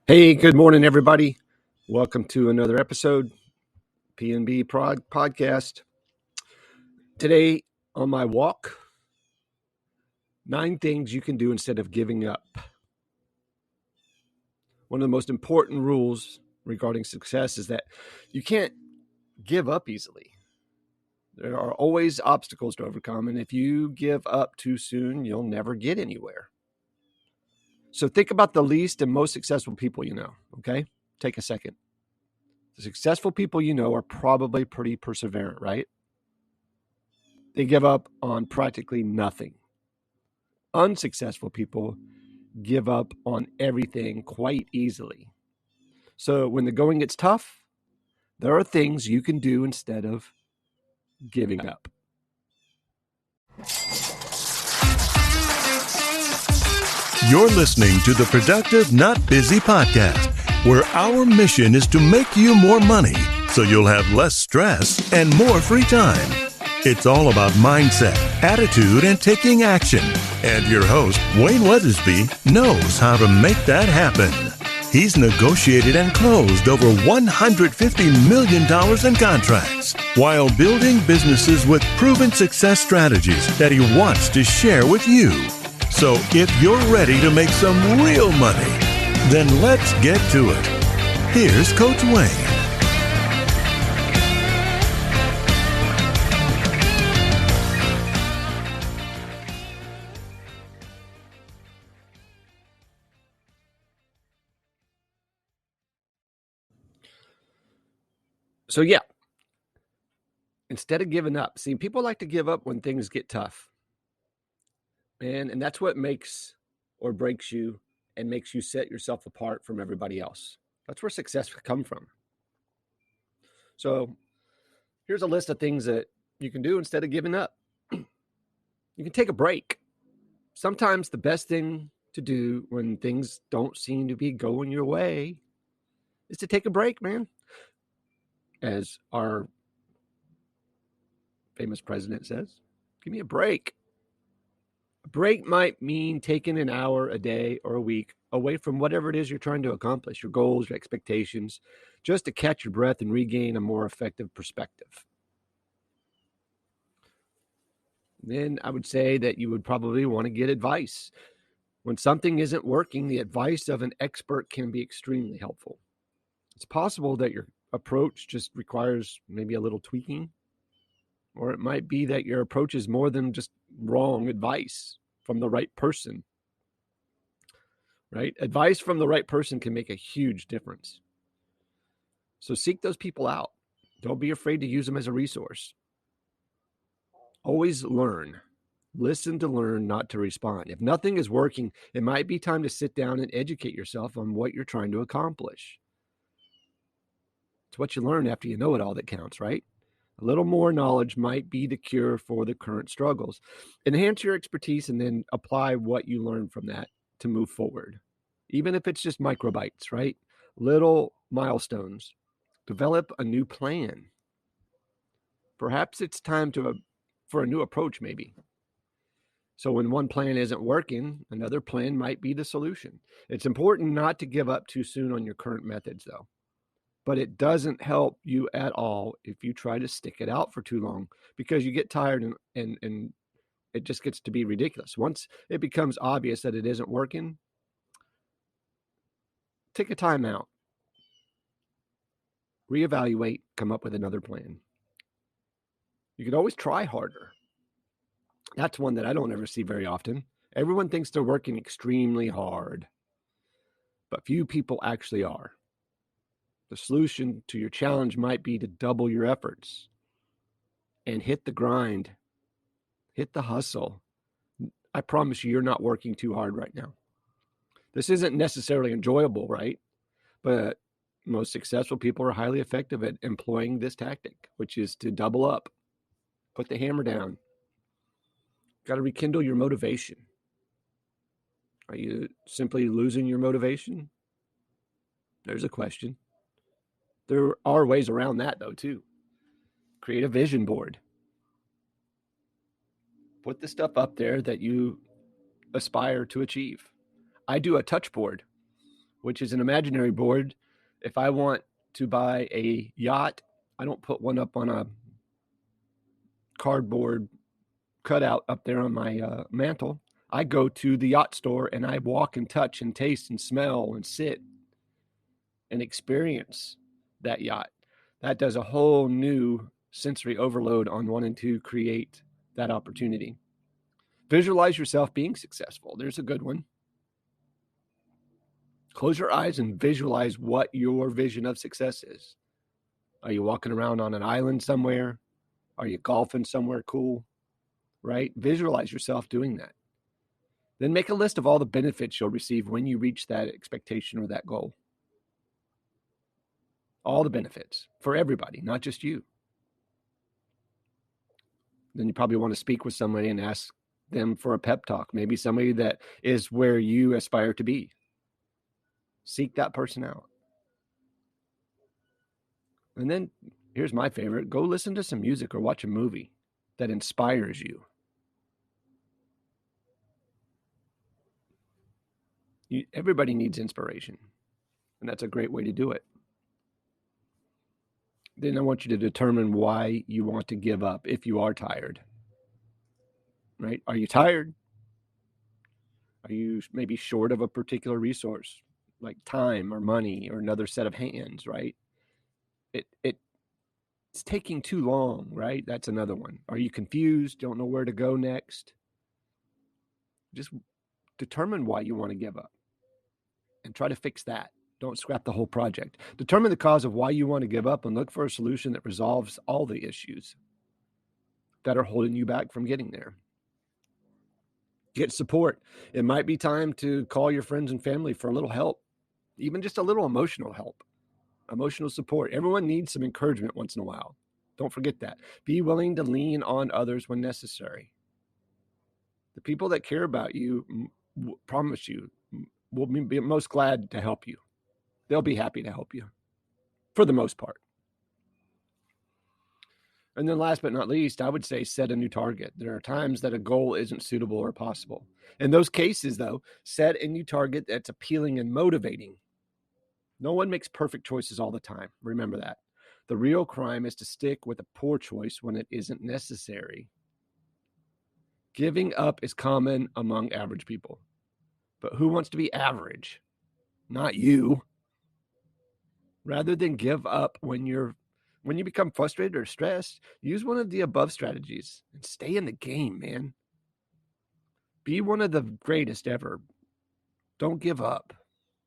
Hey, good morning, everybody. Welcome to another episode, PNB Podcast. Today on my walk, 9 things you can do instead of giving up. One of the most important rules regarding success is that you can't give up easily. There are always obstacles to overcome, and if you give up too soon, you'll never get anywhere. So think about the least and most successful people you know, okay? Take a second. The successful people you know are probably pretty perseverant, right? They give up on practically nothing. Unsuccessful people give up on everything quite easily. So when the going gets tough, there are things you can do instead of giving up. You're listening to the Productive Not Busy podcast, where our mission is to make you more money so you'll have less stress and more free time. It's all about mindset, attitude, and taking action. And your host, Wayne Weathersby, knows how to make that happen. He's negotiated and closed over $150 million in contracts while building businesses with proven success strategies that he wants to share with you. So if you're ready to make some real money, then let's get to it. Here's Coach Wayne. So instead of giving up, see, people like to give up when things get tough. And that's what makes or breaks you and makes you set yourself apart from everybody else. That's where success comes from. So here's a list of things that you can do instead of giving up. You can take a break. Sometimes the best thing to do when things don't seem to be going your way is to take a break, man. As our famous president says, give me a break. A break might mean taking an hour a day or a week away from whatever it is you're trying to accomplish, your goals, your expectations, just to catch your breath and regain a more effective perspective. Then I would say that you would probably want to get advice. When something isn't working, the advice of an expert can be extremely helpful. It's possible that your approach just requires maybe a little tweaking, or it might be that your approach is more than just wrong advice from the right person, right? Advice from the right person can make a huge difference. So seek those people out. Don't be afraid to use them as a resource. Always learn. Listen to learn, not to respond. If nothing is working, it might be time to sit down and educate yourself on what you're trying to accomplish. It's what you learn after you know it all that counts, right? A little more knowledge might be the cure for the current struggles. Enhance your expertise and then apply what you learn from that to move forward. Even if it's just microbites, right? Little milestones. Develop a new plan. Perhaps it's time for a new approach, maybe. So when one plan isn't working, another plan might be the solution. It's important not to give up too soon on your current methods, though. But it doesn't help you at all if you try to stick it out for too long, because you get tired and it just gets to be ridiculous. Once it becomes obvious that it isn't working, take a time out, reevaluate, come up with another plan. You could always try harder. That's one that I don't ever see very often. Everyone thinks they're working extremely hard, but few people actually are. The solution to your challenge might be to double your efforts and hit the grind, hit the hustle. I promise you're not working too hard right now. This isn't necessarily enjoyable, right? But most successful people are highly effective at employing this tactic, which is to double up, put the hammer down. Got to rekindle your motivation. Are you simply losing your motivation? There's a question. There are ways around that, though, too. Create a vision board. Put the stuff up there that you aspire to achieve. I do a touch board which is an imaginary board. If I want to buy a yacht, I don't put one up on a cardboard cutout up there on my mantle. I go to the yacht store and I walk and touch and taste and smell and sit and experience that yacht. That does a whole new sensory overload on wanting to create that opportunity. Visualize yourself being successful. There's a good one. Close your eyes and visualize what your vision of success is. Are you walking around on an island somewhere? Are you golfing somewhere cool? Right? Visualize yourself doing that. Then make a list of all the benefits you'll receive when you reach that expectation or that goal. All the benefits for everybody, not just you. Then you probably want to speak with somebody and ask them for a pep talk. Maybe somebody that is where you aspire to be. Seek that person out. And then here's my favorite. Go listen to some music or watch a movie that inspires you. Everybody needs inspiration, and that's a great way to do it. Then I want you to determine why you want to give up if you are tired. Right? Are you tired? Are you maybe short of a particular resource, like time or money or another set of hands, right? It's taking too long, right? That's another one. Are you confused? Don't know where to go next? Just determine why you want to give up and try to fix that. Don't scrap the whole project. Determine the cause of why you want to give up and look for a solution that resolves all the issues that are holding you back from getting there. Get support. It might be time to call your friends and family for a little help, even just a little emotional help, emotional support. Everyone needs some encouragement once in a while. Don't forget that. Be willing to lean on others when necessary. The people that care about you, promise you, will be most glad to help you. They'll be happy to help you for the most part. And then last but not least, I would say set a new target. There are times that a goal isn't suitable or possible. In those cases, though, set a new target that's appealing and motivating. No one makes perfect choices all the time. Remember that. The real crime is to stick with a poor choice when it isn't necessary. Giving up is common among average people. But who wants to be average? Not you. Rather than give up when you become frustrated or stressed, use one of the above strategies and stay in the game, man. Be one of the greatest ever. Don't give up.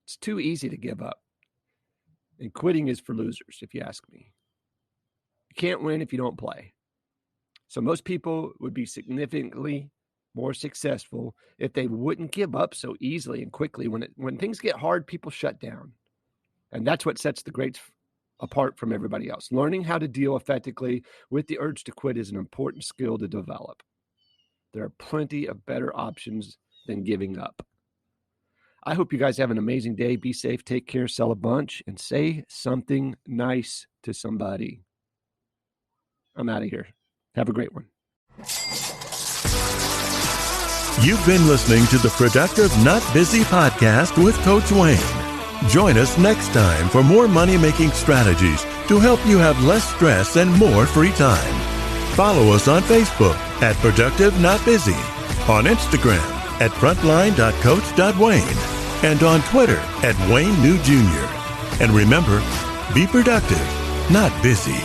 It's too easy to give up. And quitting is for losers, if you ask me. You can't win if you don't play. So most people would be significantly more successful if they wouldn't give up so easily and quickly. When things get hard, people shut down. And that's what sets the greats apart from everybody else. Learning how to deal effectively with the urge to quit is an important skill to develop. There are plenty of better options than giving up. I hope you guys have an amazing day. Be safe, take care, sell a bunch, and say something nice to somebody. I'm out of here. Have a great one. You've been listening to the Productive Not Busy podcast with Coach Wayne. Join us next time for more money-making strategies to help you have less stress and more free time. Follow us on Facebook at Productive Not Busy, on Instagram at frontline.coach.wayne, and on Twitter at Wayne New Jr. And remember, be productive, not busy.